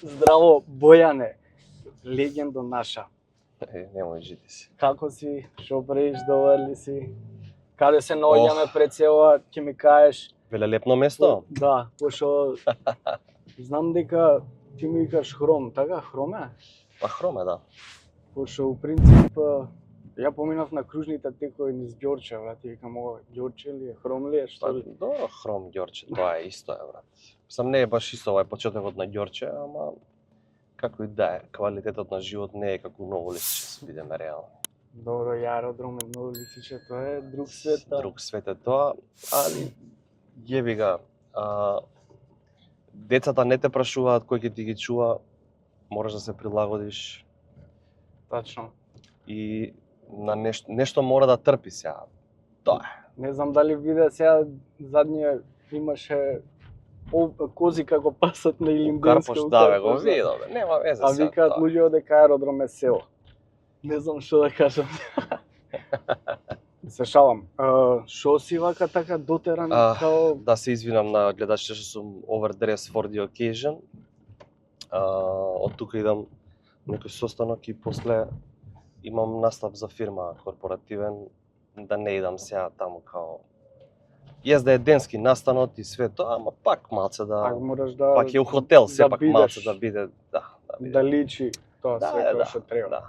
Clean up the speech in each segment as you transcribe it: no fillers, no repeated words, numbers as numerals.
Здраво, Бојане, легендо наша. Немој жити си. Како си? Шо правиш? Добар ли си? Каде се наоѓаме пред се ова, ќе ми кажеш? Велелепно место? Да, пошто знам дека ти ми викаш Хром, така Хроме? Па Хроме, да. Пошто у принцип ја поминав на кружните текови низ Ѓорче, брат, и викам ова Ѓорче ли е, Хром ли е, што ли? До Хром Ѓорче, тоа е исто е, брат. Сам не е баш исто овај почетокот на Ѓорче, ама како и да е, квалитетот на живот не е како Ново Лисиче, се бидеме реални. Добро, и аеродром е Ново Лисиче, тоа е друг свет. Друг свет е тоа, али јеби ga, децата не те прашуваат кој ќе ти ги чува, мораш да се прилагодиш. Тачно. И на нешто мора да трпи сега. Тоа е. Не знам дали виде сега задниот имаше кози како пасат на Илинденска. Карпош, да, го видов, нема везе а сега. викаат луѓето дека аеродром е село. Не знам што да кажам. Се шалам. Шо си вака така дотеран као... Да се извинам на гледачите што сум overdressed for the occasion. Од тука идам некој состанок и после имам настап за фирма корпоративен, да не идам сега таму као... Јес да е денски настанот и све тоа, ама пак малце да... Пак мораш да... Пак е у хотел, сепак бидеш, малце да биде... Да биде. Да личи тоа све кој што треба. Да.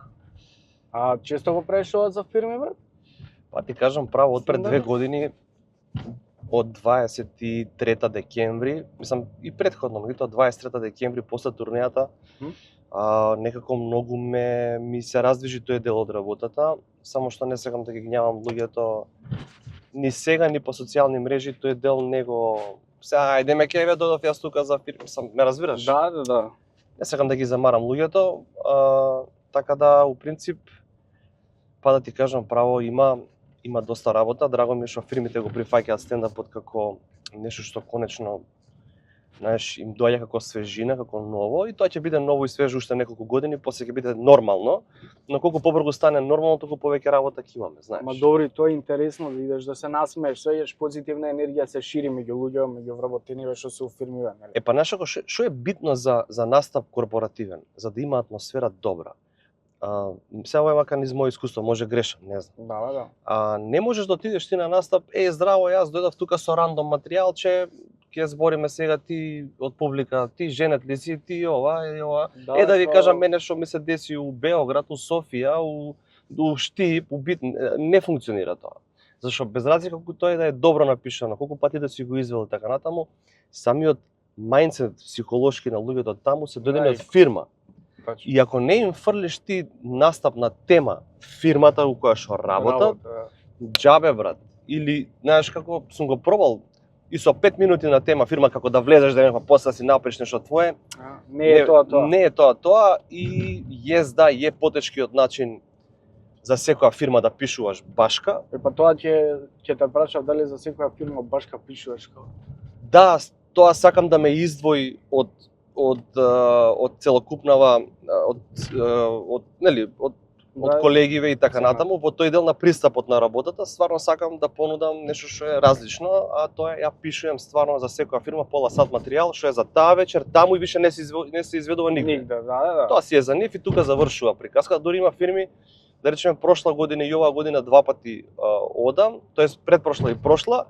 А често го правиш ова за фирми, брат? Па ти кажам право, од пред 2 Стандардно? години, од 23 декември, мислам и претходно, меѓутоа 23 декември после турнејата, некако многу ми се раздвижи тој дел од работата, само што не сакам да ги гневам луѓето ни сега ни по социјални мрежи, тој дел него сега ајде ме ке додов јас тука за фирма, сам ме разбираш? Да. Не сакам да ги замарам луѓето, така да у принцип па да ти кажам право има доста работа, драго ми е што фирмите го прифаќаат стендапот како нешто што конечно знаеш, им доаѓа како свежина, како ново и тоа ќе биде ново и свежо уште неколку години, после ќе биде нормално, но колку побрзо стане нормално, толку повеќе работа ќе имаме, знаеш. Ма добри, тоа е интересно да идеш да се насмееш, свеѓаш позитивна енергија се шири меѓу луѓе, меѓу вработениве што се уфирмиве, нели? Па знаеш што е битно за настап корпоративен, за да има атмосфера добра. Сега ова е вака низ моје искуство, може грешам, не знам. Да. Не можеш да отидеш ти на настап, здраво, јас дојдов тука со рандом материјалче, ќе збориме сега ти од публика, ти женет ли си, ти ова и ова. Да ви кажам мене што ми се деси у Београд, у Софија, у Штип, у Бит, не функционира тоа. Зашто без разлика колку тоа да е добро напишано, колку пати да си го извел така натаму, самиот мајндсет психолошки на луѓето таму се дојдени од фирма. И ако не им фрлиш ти настап на тема фирмата у која што работат, џабе брат. Или знаеш како сум го пробал и со 5 минути на тема фирма како да влезеш да после да си направиш нешто твое. Не е тоа. Не е тоа и да е потешкиот начин за секоја фирма да пишуваш башка. Па тоа ќе те прашав дали за секоја фирма башка пишуваш како. Да, тоа сакам да ме издвои од целокупнава од колегиве и така натаму, во тој дел на пристапот на работата, стварно сакам да понудам нешто што е различно, а тоа е ја пишувам стварно за секоја фирма пола сат материјал што е за таа вечер, таму и више не се изведува нигде. Да. Тоа си е за нив и тука завршува приказка. Дури има фирми, да речеме прошла година и оваа година 2 пати одам, тоест предпрошла и прошла,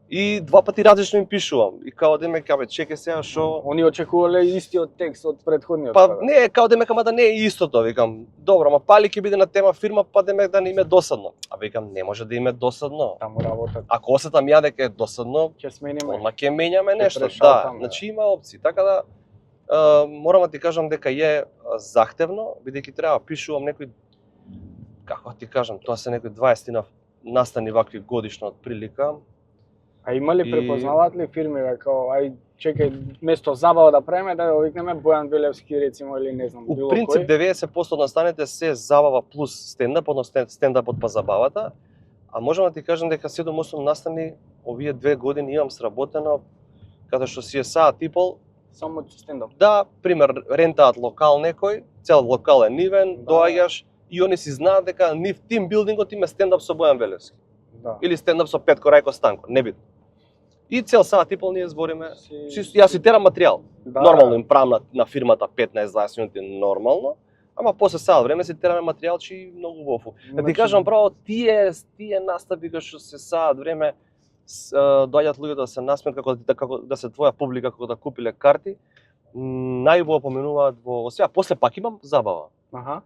и 2 пати различно им пишувам. И као демека бе чекај сега што они очекувале истиот текст од претходниот. Па не, као демека да не е истото, викам. Добро, ма пали ќе биде на тема фирма, па демек да не им е досадно. А викам не може да им е досадно. Таму работат. Ако осетам ја дека е досадно, ќе смениме. Одма ќе менјаме нешто, да. Значи има опции. Така да морам да ти кажам дека е захтевно, бидејќи треба пишувам некои, како ти кажам, тоа се некои 20 настани вакви годишно од прилика. А има ли препознаваат ли фирми дека ај чекај место забава да правиме да го викнеме Бојан Велевски рецимо или не знам било кој? У принцип 90% од настаните се забава плюс стендап, односно стендапот па забавата. А можам да ти кажам дека 7-8 настани овие 2 години имам сработено каде што си е саат и пол само стендап. Да, пример, рентаат локал некој, цел локал е нивен, доаѓаш и они си знаат дека нив тим билдингот има стендап со Бојан Велевски. Да. Или стендап со Петко Рајко Станко, небитно. И цел саат и пол ние збориме, јас си терам материјал. Нормално им правам на фирмата 15-20 минути нормално, ама после саат време се тераме материјалчи и многу вофу. Да ти кажам право, тие настапи кои што се саат време доаѓаат луѓето да се насмеат како да се твоја публика како да купиле карти, најубаво поменуваат во сега после пак имам забава. Аха.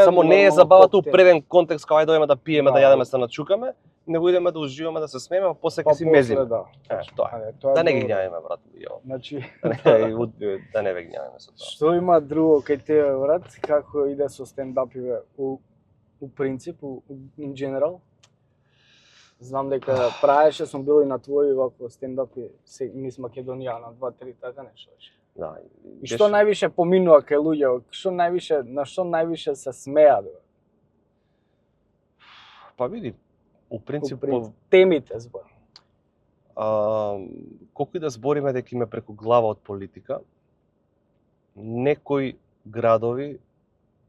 Само не е забавата у преден контекст кај дојдеме да пиеме, да јадеме, се начукаме, него идеме да уживаме, да се смееме, а после ќе си мезиме. Тоа. Да не ги гњавиме, брат. Значи, да не ве гњавиме со тоа. Што има друго кај тебе, брат? Како иде со стендапиве у принцип, in general? Знам дека правеше, сум бил и на твои вако стендапи низ Македонија на 2-3 така нешто. Да. И што највише поминува кај луѓе? На што највише се смеат? Па види, у принцип темите збор. Колку и да збориме дека име преку глава од политика, некои градови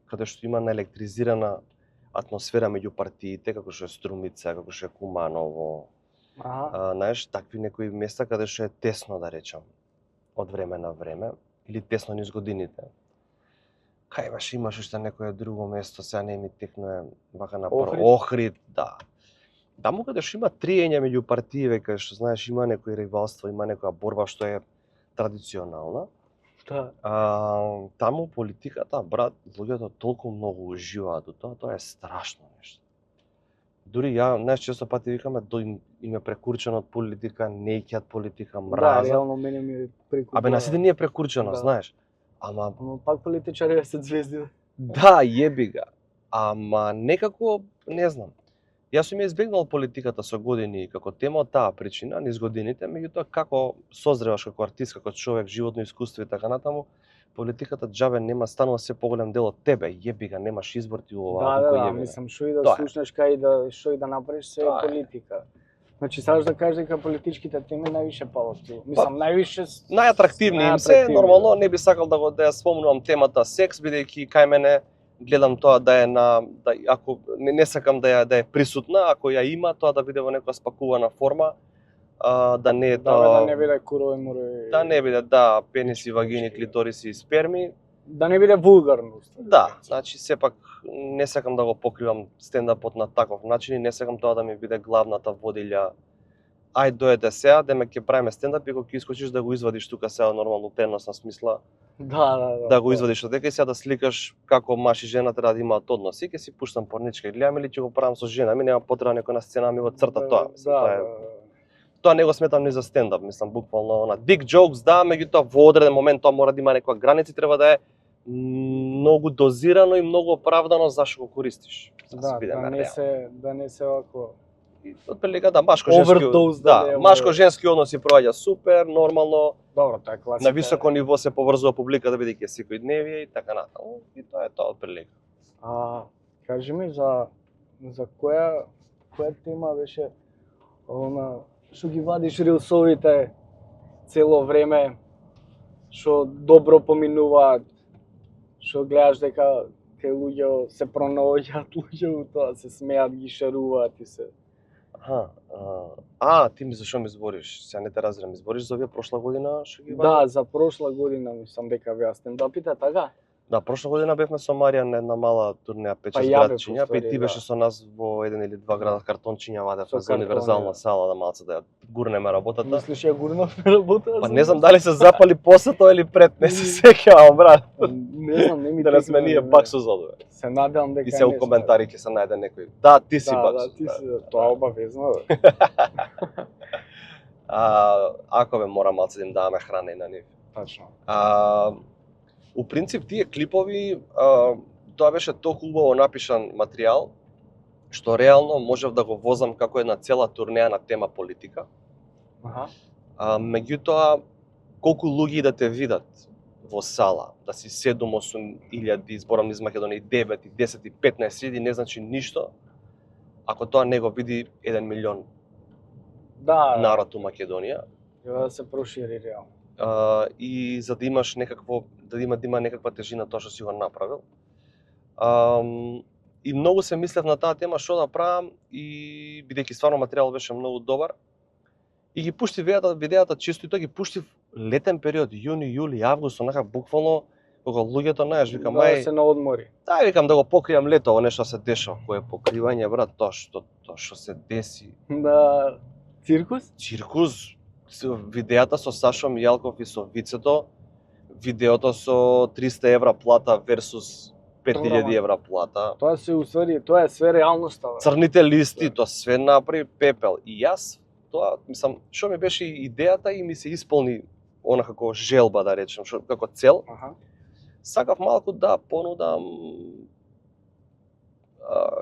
каде што има наелектризирана атмосфера меѓу партиите, како што е Струмица, како што е Куманово, знаеш, такви некои места каде што е тесно, да речам, од време на време, или тесно низ годините. Кај баш имаш уште некое друго место, сега не ми текнува вака на Охрид, да. Таму каде што има триење меѓу партиите, каде што знаеш има некој ривалство, има некоја борба што е традиционална. Да. Таму политиката, брат, луѓето толку многу уживаат во тоа, тоа е страшно нешто. Дури ја најчесто пати викаме им е прекурчено од политика, не ќаат политика, мразат. Да, реално мене ми е прекурчено. Абе на сите ни е прекурчено, знаеш. Ама пак политичари се звезди. Да, јеби га. Ама некако, не знам. Јас сум ја избегнал политиката со години како тема од таа причина, низ годините, меѓутоа како созреваш како артист, како човек, животно искуство и така натаму, политиката џабе нема станува се поголем дел од тебе, јеби га, немаш избор ти ова, Да, мислам што и да слушнеш кај да што и да направиш се е политика. Значи сакаш да кажеш дека политичките теми највише палат. Мислам највише најатрактивни им се, нормално не би сакал да ја спомнувам темата секс, бидејќи кај мене гледам тоа да е ако не сакам да е присутна, ако ја има, тоа да биде во некоја спакувана форма, да не е тоа да не биде курови мурови. Да не биде пениси, вагини, клиториси и сперми. Да не биде вулгарно. Да, значи сепак не сакам да го покривам стендапот на таков начин и не сакам тоа да ми биде главната водилја. Ај дојде сега, деме ќе правиме стендап и кога ќе искочиш да го извадиш тука сега нормално преносна смисла. Да го извадиш од дека и сега да сликаш како маж и жена треба да имаат односи, ќе си пуштам порничка и гледам или ќе го правам со жена, ми нема потреба некој на сцена ми го црта тоа. Тоа не го сметам ни за стендап, мислам буквално на big jokes, да, меѓутоа во одреден момент тоа мора да има некоја граница, треба да е многу дозирано и многу оправдано зашто го користиш. Да не се вако отприлика машко-женски односи проаѓа супер, нормално. Добро, тоа е класика. На високо ниво се поврзува публиката бидејќи е секојдневие и така натаму. И тоа е тоа отприлика. Кажи ми за која тема беше што ги вадиш рилсовите цело време, што добро поминуваат, што гледаш дека кај луѓе се пронаоѓаат луѓе тоа, се смеат, ги шеруваат и се. Ти ми за што ми збориш? Сега не те разбирам, ми збориш за овие прошла година што ги Да, за прошла година мислам дека беа стендапите, така? Да, прошла година бевме со Марија на една мала турнеја 5-6 градчиња, па и ти беше со нас во еден или два града картончиња вадевме за универзална сала да малце да ја гурнеме работата. Мислиш ја гурнавме работата? Па не знам дали се запали после тоа или пред, не се сеќавам, брат. Не знам, не ми да не сме ние баксузот. Се надевам дека и се у коментари ќе се најде некој. Да, ти си баксуз. Да, ти си, тоа обавезно. Ако бе мора малце да им даваме храна и на нив. Тачно. У принцип тие клипови, тоа беше толку убаво напишан материјал, што реално можев да го возам како една цела турнеја на тема политика. Меѓутоа, колку луѓе да те видат во сала, да си 7-8 илјади, зборам низ Македонија, 9, 10, 15 илјади, не значи ништо, ако тоа не го види 1 милион народ у Македонија. Да се прошири реално. И за да имаш некакво, да има некаква тежина тоа што си го направил. И многу се мислев на таа тема што да правам и бидејќи стварно материјалот беше многу добар. И ги пуштив видеата чисто и тоа ги пуштив летен период, јуни, јули, август, онака буквално кога луѓето знаеш, викам Да ај, се на одмори. да, викам да го покријам летово, нешто се дешава, кое покривање брат, тоа што се деси. Да, циркус? Циркус, видеата со Сашо Мијалков и со Вицето, видеото со 300 евра плата версус 5000 евра плата. Тоа се усвари, тоа е све реалноста. Бе. Црните листи, тоа све направи Пепел. И јас, тоа, мислам, што ми беше идејата и ми се исполни она како желба, да речем, што како цел. Аха. Сакав малку да понудам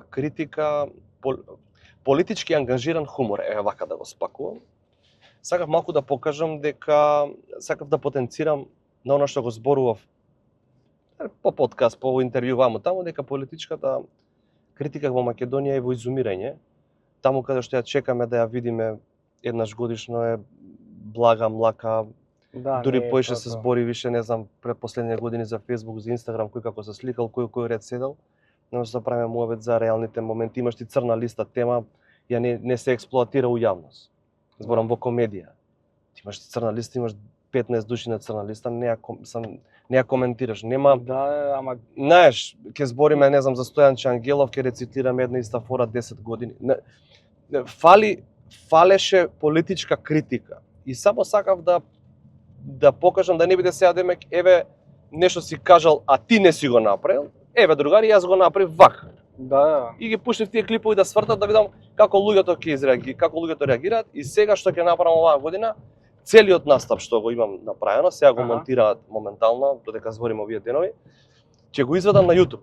критика, политички ангажиран хумор, вака да го спакувам. Сакав малку да покажам дека сакав да потенцирам на она што го зборував по подкаст, по интервју ваму таму, дека политичката критика во Македонија е во изумирање. Таму каде што ја чекаме да ја видиме еднаш годишно е блага, млака, Да, дури не, поише тоа, се тоа. збори више, не знам, пред последните години за Facebook, за Instagram, кој како се сликал, кој ред седел. Не може да правиме муавет за реалните моменти. Имаш ти црна листа тема, ја не се експлоатира у јавност. Зборам во комедија. Ти имаш ти црна листа, имаш 15 души на црна листа, не ја коментираш. Нема, Да, ама знаеш, ќе збориме, не знам, за Стојанче Ангелов, ќе рециклираме една иста фора 10 години. Фалеше политичка критика. И само сакав да покажам да не биде сега демек, еве нешто си кажал, а ти не си го направил. Еве другари, јас го направив вака. да, И ги пуштив тие клипови да свртат, да видам како луѓето ќе изреагираат, како луѓето реагираат. И сега што ќе направам оваа година, целиот настап што го имам направено, сега го Аха. монтираат моментално, додека збориме овие денови, ќе го изведам на YouTube.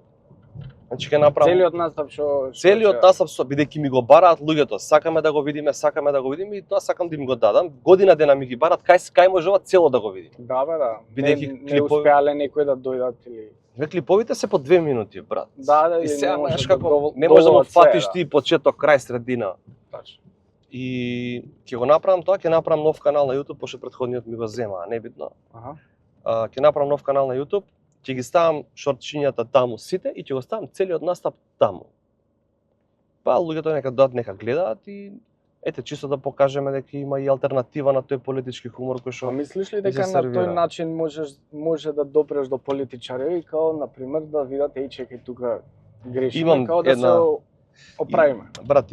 Значи ќе направам целиот настап што целиот настап со, бидејќи ми го бараат луѓето, сакаме да го видиме и тоа сакам да им го дадам. Година дена ми ги бараат, кај може ова цело да го видим. Да, бе, да. Бидејќи Не клипови- успеале некои да дојдат или Ве клиповите се по 2 минути, брат. Да, И и сега, не може знаеш да како, не може да му доволат све, фатиш да. ти почеток, крај, средина. Тачно. И ќе го направам тоа, ќе направам нов канал на YouTube, пошто претходниот ми го зема, небитно. Аха. Ќе направам нов канал на YouTube, ќе ги ставам шортчињата таму сите и ќе го ставам целиот настап таму. Па луѓето нека дојдат, нека гледаат и ете чисто да покажеме дека има и алтернатива на тој политички хумор кој Па што мислиш ли се дека на тој сервира. начин може да допреш до политичари, као на пример да видат еј чекај тука грешиме, Имам као да една- се оправиме. брат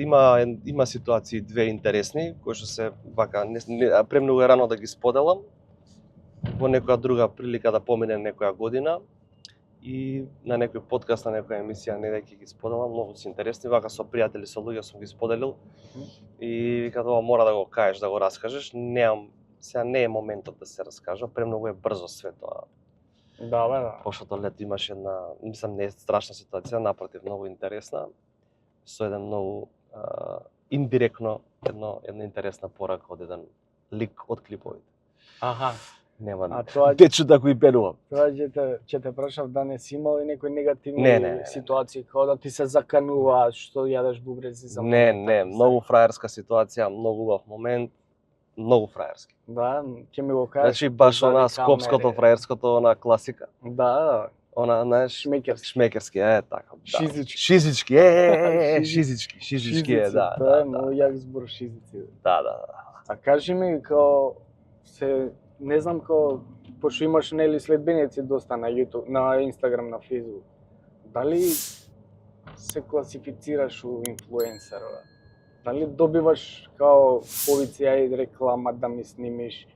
има ситуации две интересни кои што се вака премногу е рано да ги споделам. Во некоја друга прилика да помине некоја година и на некој подкаст, на некоја емисија, не дека ги споделам, многу се интересни, вака со пријатели, со луѓе сум ги споделил. И вика тоа мора да го кажеш, да го раскажеш, сега не е моментот да се раскажа, премногу е брзо све тоа. Да, бе, да. Прошлото лето имаше една, мислам не е страшна ситуација, напротив, многу интересна, со еден многу индиректно една интересна порака од еден лик од клиповите. Аха. Нема. А тоа Дечу да го и бенувам. Тоа ќе те прашав да не си имал и некои негативни Не. ситуации, као да ти се закануваат што јадеш бубрези за Не, многу фраерска ситуација, многу убав момент, многу фраерски. Да, ќе ми го кажеш. Значи баш заради она скопското, камере. фраерското, она класика. Да, Она, знаеш, шмекерски. шмекерски, така. Да. Шизички. Шизички, шизички е, да. Тоа е Да, многу јак збор шизици. да. А кажи ми, као не знам као пошто имаш нели следбеници доста на YouTube, на Instagram, на Facebook. Дали се класифицираш у инфлуенсер, бе? Дали добиваш као повици ај реклама да ми снимиш,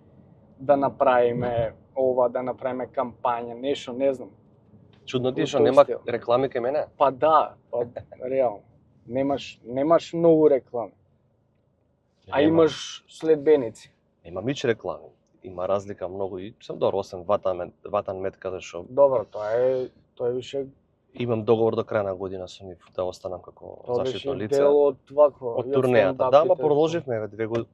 да направиме ова, да направиме кампања, нешто, не знам. Чудно ти е Во што тој нема стил. реклами кај мене. Па да, реално. Немаш многу реклами, а Нема. имаш следбеници. Има мич реклами. Има разлика многу и сум добро, освен ватан мет каде што Добро, тоа е више имам договор до крај на година со нив да останам како тоа заштитно беше лице. дел од вакво. Од турнејата, да, ма продолживме еве 2 години.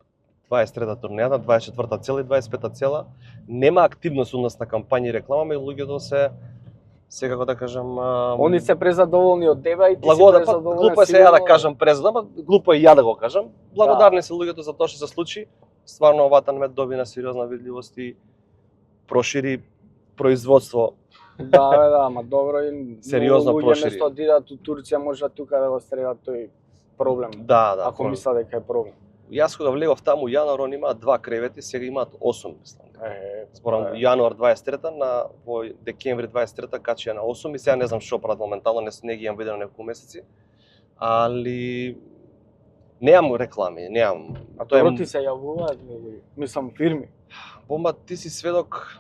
23-та турнејата, 24-та цела и 25-та цела. Нема активност у нас на кампањи и реклама, и луѓето се како да кажам, Они се презадоволни од тебе и ти си благодарни, презадоволен. глупо е сега да кажам презадоволен, ама глупо е и ја да го кажам. Благодарни се луѓето за тоа што се случи. Стварно ватан мет добина сериозна видливост и прошири производство. Да, бе, да, ама добро и Сериозно многу луѓе прошири. место да идат у Турција може тука да го стрелат тој проблем. Да, Ако мисла дека е проблем. Јас кога влегов таму јануар, они имаат 2 кревети, сега имаат 8, мислам. Зборам јануар 23-та на во декември 23-та качи ја на 8 и сега не знам што прават моментално, не ги имам видено неколку месеци. Али неам реклами, неам. А тоа ти се јавуваат, мислам фирми. Бомба, ти си сведок.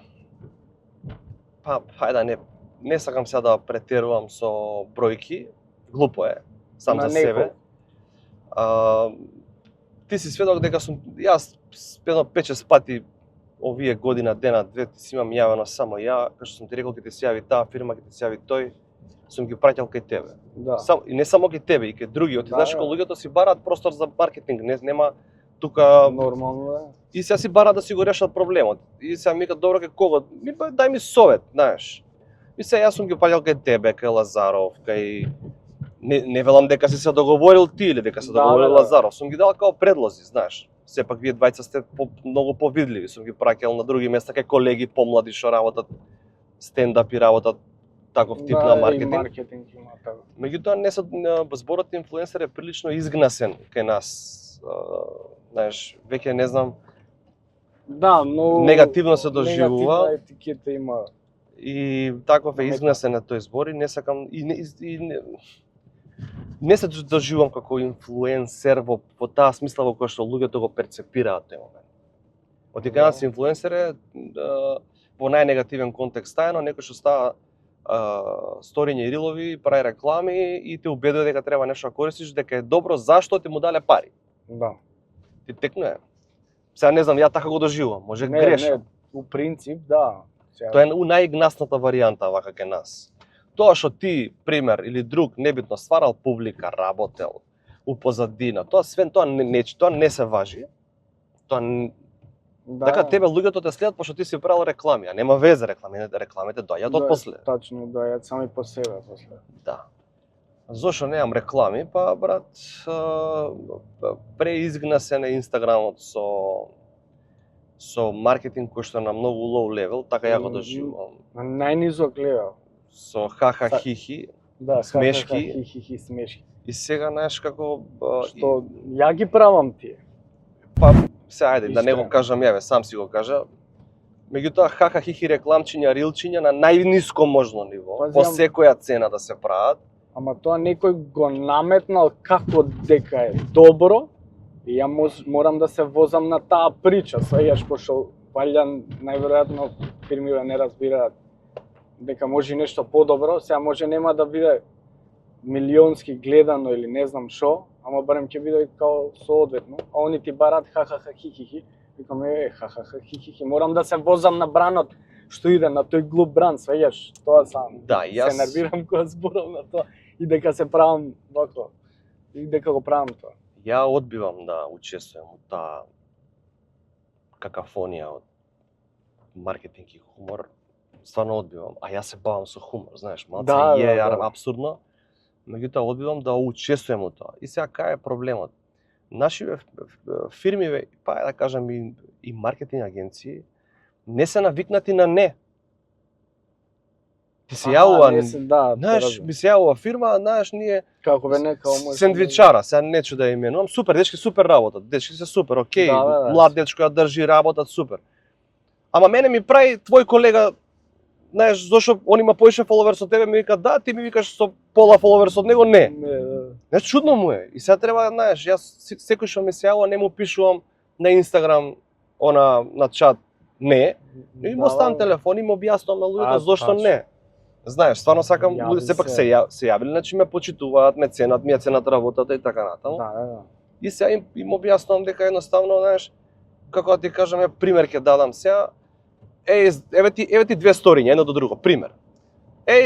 Па, хајде не сакам сега да претерувам со бројки, глупо е сам за себе. Ти си сведок дека сум јас едно 5-6 пати овие година, дена, две, ти си имам јавено само ја, кај што сум ти рекол ќе ти се јави таа фирма, ќе ти се јави тој, сум ги праќал кај тебе. Да. И не само кај тебе, и кај други, знаеш кога луѓето си бараат простор за маркетинг, нема тука нормално е. И сега си бараат да си го решат проблемот. И сега ми кажат добро кај кого? Дај ми совет, знаеш. И сега јас сум ги праќал кај тебе, кај Лазаров, кај не велам дека си се договорил ти или дека се договорил Лазаров, сум ги дал као предлози, знаеш. Сепак вие двајца сте многу повидливи, сум ги праќал на други места кај колеги помлади што работат стендап и работат таков тип на маркетинг. Да, и маркетинг има така. Меѓутоа не се зборот инфлуенсер е прилично изгнасен кај нас. Знаеш, веќе не знам. Да, но негативно се доживува. Негативна етикета има. И таков е изгнасен на тој збор и не сакам не се доживувам како инфлуенсер во таа смисла во која што луѓето го перцепираат тој момент. Одикања си инфлуенсер е во најнегативен контекст стајано некој што става сториња и рилови, прави реклами и те убедува дека треба нешто да користиш, дека е добро, зашто ти му дале пари. Да. Ти текно е. Сега не знам, ја така го доживувам, може грешам. Не, у принцип, да. Тоа е најгнасната варијанта вака кај нас. Тоа што ти, пример, или друг, небитно, стварал публика, работел, у позадина, тоа не се важи. Тоа дека тебе луѓето те следат пошто ти си правил реклами, а нема везе рекламите доаѓаат од после. Точно, доаѓаат сами по себе после. Да. Зошто немам реклами? Па брат, преизгнасен е Инстаграмот со маркетинг кој што е на многу лоу левел, така ја го доживувам. На најнизок левел. Со хаха хихи, да, смешки. Хаха хихи смешки. И сега знаеш како што ја ги правам тие. Па се ајде да не го кажам јаве, сам си го кажа. Меѓутоа хаха хихи рекламчиња, рилчиња на најниско можно ниво, по секоја цена да се прават. Ама тоа некој го наметнал како дека е добро и ја морам да се возам на таа прича, сваѓаш, пошто валја најверојатно фирмите не разбираат дека може нешто подобро, сега може нема да биде милионски гледано или не знам што, ама барем ќе биде као соодветно, а они ти барат ха-ха-ха хи-хи-хи, викам ха-ха-ха хи-хи-хи, морам да се возам на бранот што иде на тој глуп бран, сваѓаш, тоа сам. Да, јас се нервирам кога зборам на тоа и дека се правам вако, и дека го правам тоа. Ја одбивам да учествувам во таа какафонија од маркетинг и хумор. Стварно одбивам, а јас се бавам со хумор, знаеш, малце апсурдно. Меѓутоа одбивам да учествувам во тоа. И сега кај е проблемот? Наши фирми, па да кажам и маркетинг агенции, не се навикнати на не. Ти се јавува, знаеш, ми се јавува фирма, знаеш, ние како бе не, како може сендвичара, сега нечу да именувам, супер, дечки супер работат, дечки се супер, окей, млад дечко ја држи, работат супер. Ама мене ми прави твој колега, знаеш, зашто он има поише фоловерс од тебе, ми вика да, ти ми викаш со пола фоловерс од него, не. Знаеш, чудно му е. И сега треба, знаеш, јас секој што ми се јавува не му пишувам на Инстаграм, на чат, не. И му оставам телефон и му објаснувам на луѓето зашто не. Знаеш, стварно сакам, луѓе сепак се јавили, значи ме почитуваат, ме ценат, ми ја ценат работата и така натаму. И сега им објаснувам дека едноставно, знаеш, како да ти кажам, пример ќе дадам сега. Еве ти две сториња, едно до друго, пример.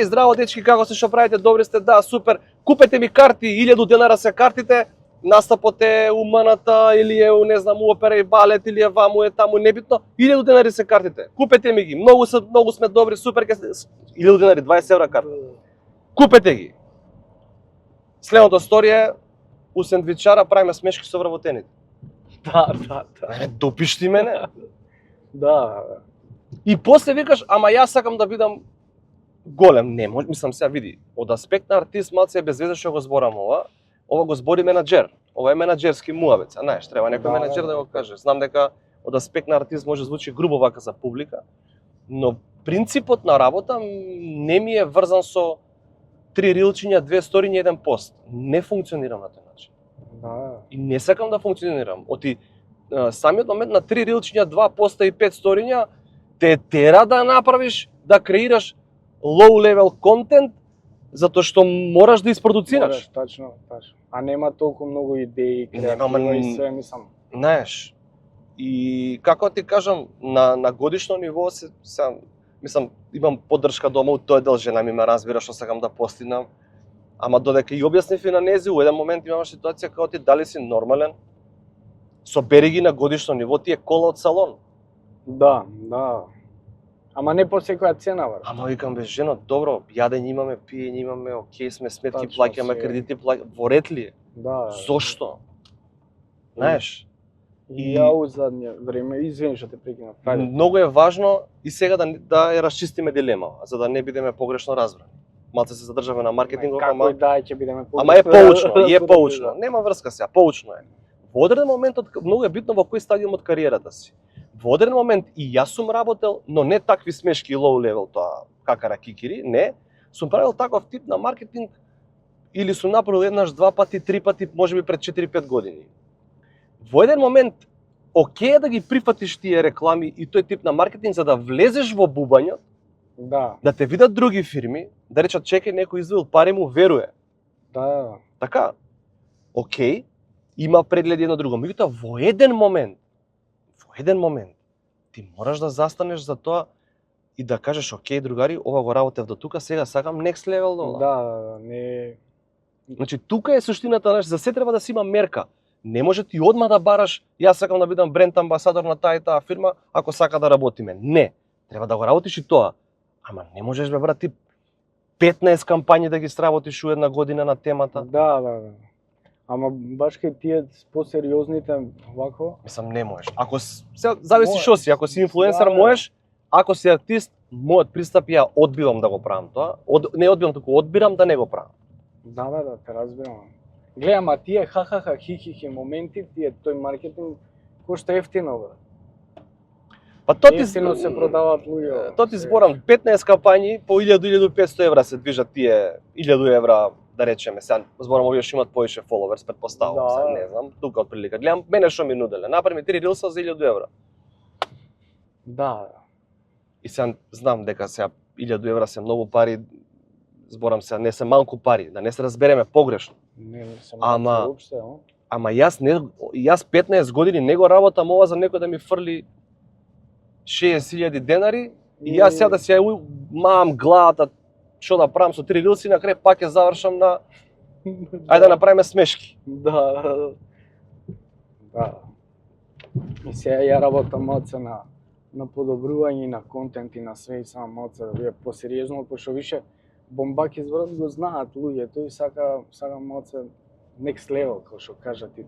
Здраво дечки, како се, што правите, добри сте, да, супер. Купете ми карти, 1000 денара се картите, настапот е у МНТ или е у не знам у опера и балет или е ваму е таму, небитно, 1000 денари се картите. Купете ми ги, многу сме добри, супер, 1000 денари, 20 евра карта. Купете ги. Следното сторија, у сендвичара правиме смешки со вработените. Да. Допишти мене. Да. И после викаш, ама јас сакам да бидам голем. Не, мислам сега види, од аспект на артист малце е без веза што го зборам ова го збори менаџер. Ова е менаџерски муавец, знаеш, треба некој менаџер да го каже. Знам дека од аспект на артист може звучи грубо вака за публика, но принципот на работа не ми е врзан со 3 рилчиња, 2 сториња, 1 пост. Не функционирам на тој начин. Да. И не сакам да функционирам. Оти самиот момент на 3 рилчиња, 2 поста и 5 сториња те тера да направиш, да креираш low level контент, затоа што мораш да испродуцираш. Мораш, точно. А нема толку многу идеи, креатива и све, мислам. Знаеш, и како ти кажам, на годишно ниво мислам, имам поддршка дома од тој дел, жена ми ме разбира што сакам да постигнам. Ама додека и објаснив и на нези, у еден момент имаш ситуација како ти дали си нормален, собери ги на годишно ниво, ти е кола од салон. Да. Ама не по секоја цена, брат. Ама викам бе, жено, добро, јадење имаме, пиење имаме, окей сме, сметки Точно, плаќаме, си. кредити плаќаме, во ред ли е? Да. Зошто? Знаеш? И ја у задње време, извини што те прекинав. Многу е важно и сега да ја расчистиме дилема, за да не бидеме погрешно разбрани. Малце се задржаме на маркетингот, Како ама и да ќе бидеме ама е поучно, нема врска сега, поучно е. Во одреден момент, многу е битно во кој стадиум од кариерата си. Во одреден момент и јас сум работел, но не такви смешки и low level, тоа какара кикири, не. Сум правил таков тип на маркетинг или сум направил еднаш, 2 пати, 3 пати, можеби пред 4-5 години. Во еден момент, окей е да ги прифатиш тие реклами и тој тип на маркетинг за да влезеш во бубањот, да те видат други фирми, да речат чекај некој извил пари му веруе. Да. Така, окей, има прегледи едно друго. Меѓутоа, во еден момент, ти мораш да застанеш за тоа и да кажеш, окей, другари, ова го работев до тука, сега сакам next level до ова. Да, не. Значи, тука е суштината, знаеш, за се треба да си има мерка. Не може ти одма да бараш, јас сакам да бидам бренд амбасадор на таа и таа фирма, ако сака да работиме. Не, треба да го работиш и тоа. Ама не можеш бе брат ти 15 кампањи да ги сработиш у една година на темата. Да. Ама баш кај тие посериозните вако. Мислам, не можеш. Ако зависи што си, ако си инфлуенсер Да. можеш, ако си артист, мојот пристап ја одбивам да го правам тоа. Не одбивам, туку одбирам да не го правам. Да, те разбирам. Гледам, а тие ха хихихи моменти, тие тој маркетинг кошта ефтино, бе. Па тоа ти Ефтино се продаваат луѓе. Тоа ти зборам 15 кампањи по 1000-1500 евра се движат тие 1000 евра, да речеме. Сега зборам овие што имаат повеќе фоловерс, претпоставувам, Да. сега не знам, тука од прилика. Гледам мене што ми нуделе. Направи 3 рилса за 1000 евра. Да. И сега знам дека сега 1000 евра се многу пари. Зборам сега не се малку пари, да не се разбереме погрешно. Не се Ама- воопште, но. Ама јас 15 години не го работам ова за некој да ми фрли 60.000 денари и јас сега да си ја мам главата што да правам со 3 рилси, на крај пак ќе завршам на ајде да направиме смешки. Да. И сега ја работам малце на подобрување и на контент и на све и само малце да биде посериозно, пошто више бомбаки зборот го знаат луѓето и сака малце next level, како што кажа ти.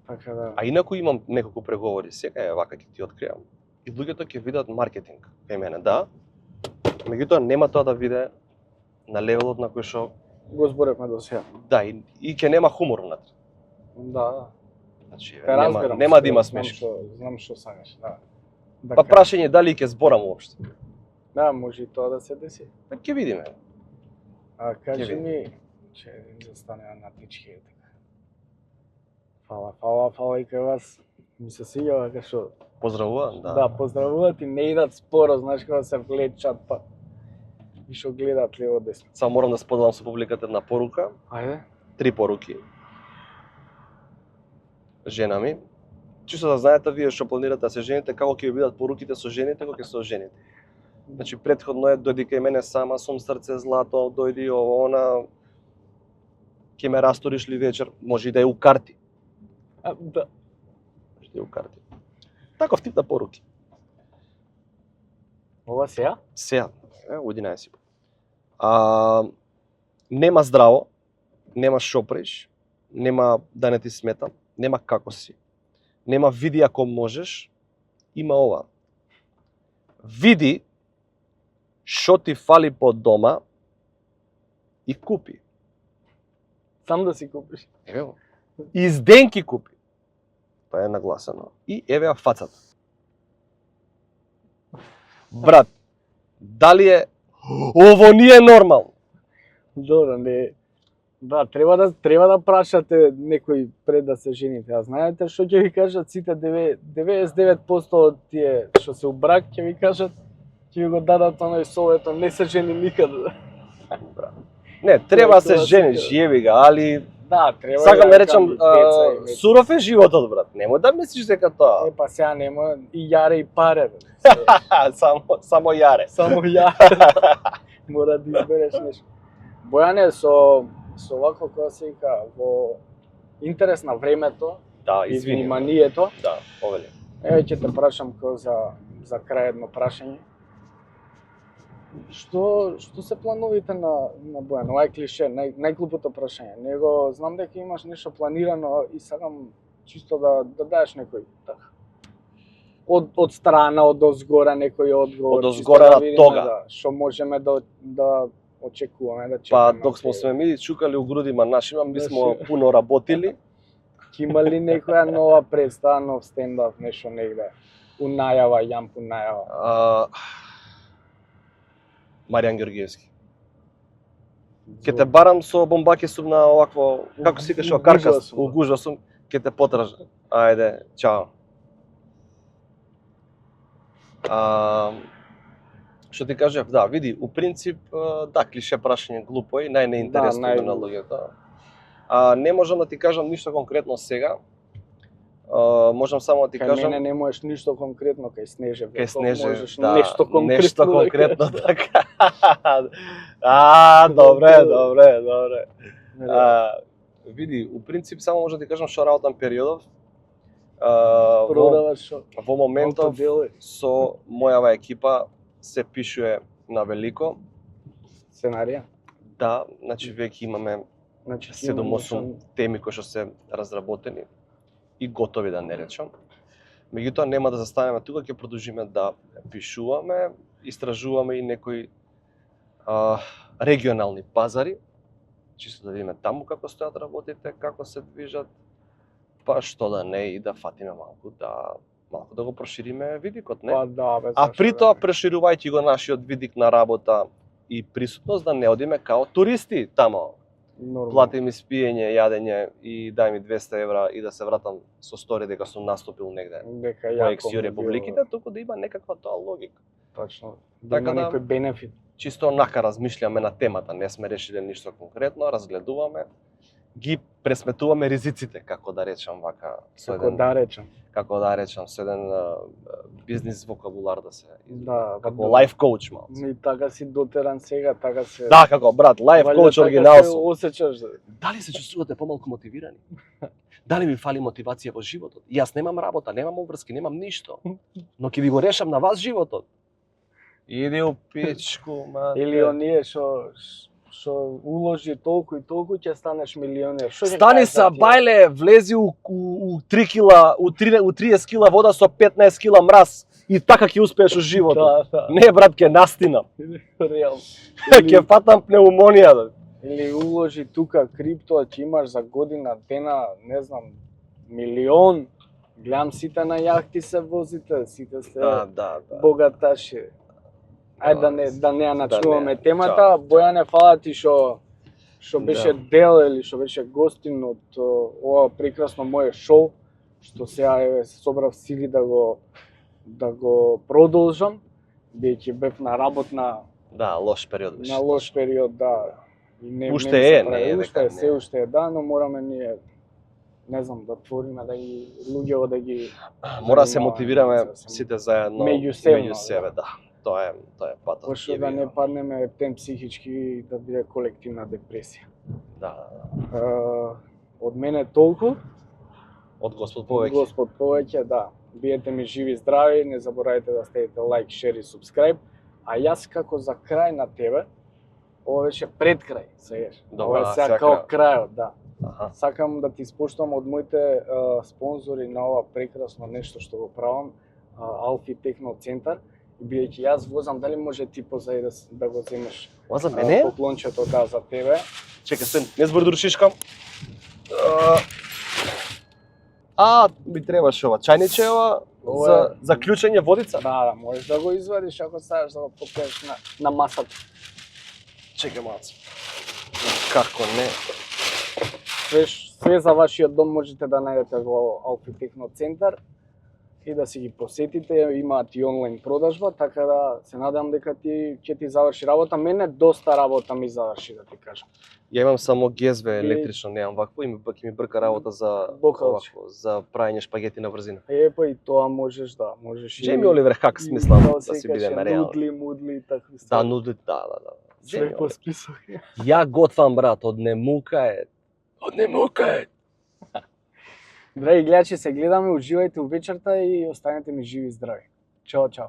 Така да. А инаку имам неколку преговори, сега е вака ќе ти откриам. И луѓето ќе видат маркетинг кај мене, да. Меѓутоа нема тоа да виде на левелот на кој што Го зборевме до сега. да и ќе нема хумор внатре. Да. Значи Те разбирам. нема да има смешки. Знам што сакаш, да. Да Па кажеш. прашање дали ќе зборам уопште. Да, може и тоа да се деси. Па ќе видиме. А кажи Ќе ми, че застане на тички така. Фала и кај вас. Ми се свиѓа вака што Поздравувам, да. да поздравуваат и не идат споро, знаеш кога се влечат па и што гледаат лево десно. Само морам да споделам со публиката една порука, Ајде. 3 поруки. Жена ми, чисто да знаете вие што планирате да се жените, како ќе ви бидат поруките со жените кога ќе се ожените. Значи претходно е дојди кај мене сама, сум срце злато, дојди ово она, ќе ме расториш ли вечер, може и да е у карти. Да. Може да е у карти. Таков тип на поруки. Ова сега? Сега, у 11. Нема здраво, нема што преш, нема да не ти сметам, нема како си, нема види ако можеш, има ова. Види што ти фали по дома и купи. Сам да си купиш. Ево. Изденки купи. Тоа е нагласено. И еве ја фацата. Брат, дали е ово не е нормално? Добро, не. Да, треба да прашате некој пред да се жените. А знаете што ќе ви кажат сите 99% од тие што се у брак ќе ви кажат, ќе ви го дадат оној советот, не се жени никаде. Не, треба да се Тоа жениш, се- јеби го, али Да, треба. сакам да да речам, деца и веќе. суров е животот, брат. Немој да мислиш дека тоа. Па сега нема и јаре и паре. бе. само јаре. Само јаре. Мора да избереш нешто. Бојане со вако кога се вика во интерес на времето Да, и извини. вниманието, Да, повели. еве ќе те прашам како за крај едно прашање. Што се плановите на Бојан? Ова е клише, најглупото прашање. Него знам дека имаш нешто планирано и сакам чисто да даеш некој така. Од страна, од озгора некој одговор. Од чисто озгора да на видиме, тога. Да, што можеме да очекуваме, да Па чекаме. док сме се ми чукали у грудима нашима, ми Наши. смо пуно работили. Ќе има ли некоја нова представа, нов стендап, нешто негде? У најава, јампу најава. Маријан Георгиевски. Ке те барам со бомбаки сум на овакво, како се викаше, Угужва каркас, сум. угужва сум, ке те потража. Ајде, чао. Што ти кажев, да, види, у принцип, да, клише прашање глупо и најнеинтересно Да, на луѓето. Не можам да ти кажам ништо конкретно сега. Можам само да ти Кај кажам мене не можеш ништо конкретно, кај Снеже. кај Снеже, можеш да, нешто конкретно. нешто да конкретно кажеш. така. Добре. Види, у принцип само може да ти кажам што работам периодов. Продаваш шо? Во моментов Автодели. со мојава екипа се пишува на велико. Сценарија. Да, значи веќе имаме Значи 7-8 теми кои што се разработени и готови да не речам. Меѓутоа нема да застанеме тука, ќе продолжиме да пишуваме, истражуваме и некои регионални пазари, чисто да видиме таму како стојат работите, како се движат, па што да не и да фатиме малку да го прошириме видикот, не? Па да, бе. А зашто при да тоа не? проширувајќи го нашиот видик на работа и присутност да не одиме као туристи тамо. Нормално. Плати ми спиење, јадење и дај ми 200 евра и да се вратам со стори дека сум настапил негде Дека во јако ексио би републиките, туку да има некаква тоа логика. било. Точно. Да Така има да- некој бенефит. Чисто онака размишljаме на темата, не сме решиле ништо конкретно, разгледуваме, ги пресметуваме ризиците, како да речам вака, со Како еден, да речам. како да речам, со еден бизнис вокабулар да се Да, како да. лайф коуч мал. И така си дотеран сега, така се. Да, како брат, лайф Валјда коуч така оригинал се сум. осеќаш. Дали се чувствувате помалку мотивирани? Дали ви фали мотивација во животот? Јас немам работа, немам обврски, немам ништо. Но ќе ви го решам на вас животот. Иди у пичку, мате. Или оние што уложи толку и толку ќе станеш милионер. Што ќе Стани кажеш за са тие? бајле, влези у 3 кила, у 30 кила вода со 15 кила мраз и така ќе успееш во животот. Да, Не брат, ќе настинам. реално. Ќе фатам пневмонија. Да. Или уложи тука крипто, ќе имаш за година, дена, не знам, милион. Гледам сите на јахти се возите, сите сте Да. богаташи. Ајде да не ја начнуваме не. темата. Чао. Бојане, фала ти што беше Да. дел или што беше гостин од ова прекрасно мое шоу, што сега еве се собрав сили да го продолжам, бидејќи бев на работна Да, лош период беше. на лош период, да. И не Уште ми се е, прави. не е Уште дека е, се не. уште е, да, но мораме ние не знам да твориме да ги луѓето да ги Мора да се занимаваме, мотивираме да се- сите заедно меѓусебно, меѓу себе, да. Тоа е патот. Пошто да не паднеме ептен психички и да биде колективна депресија. Да. Од мене толку. Од Господ повеќе. Господ повеќе, да. Биете ми живи здрави, не заборавајте да ставите лайк, шер и субскрайб. А јас како за крај на тебе, ова беше пред крај, сега. Добра, Ова е сега сега како крај. крајот, да. Аха. Сакам да ти испоштувам од моите спонзори на ова прекрасно нешто што го правам, Алфи Техно Центар. И бидејќи јас возам, дали може ти позади да го земеш Ова за мене? поклончето, да, за тебе. Чекај, стој, не збори да рушишкам. А, ми требаше ова чајниче ова за клучење водица. Да, можеш да го извадиш ако сакаш да го покажеш на масата. Чекај малце. Како не? Све за вашиот дом можете да најдете во Алфи Техно Центар и да си ги посетите, имаат и онлайн продажба, така да се надам дека ќе ти заврши работа. Мене доста работа ми заврши, да ти кажам. Ја имам само гезве електрично, немам вакво и ќе ми брка работа за Бокалче. овакво, за праење шпагети на врзина. Па и тоа можеш да, можеш Джейми Оливер Хак смислам да си биде на реал. Мудли и такви Да, ствари. нуди, да. Све по список. Ја готвам, брат, од немука е. Од немука е. Драги гледачи, се гледаме, уживајте увечерта и останете ми живи и здрави. Чао, чао.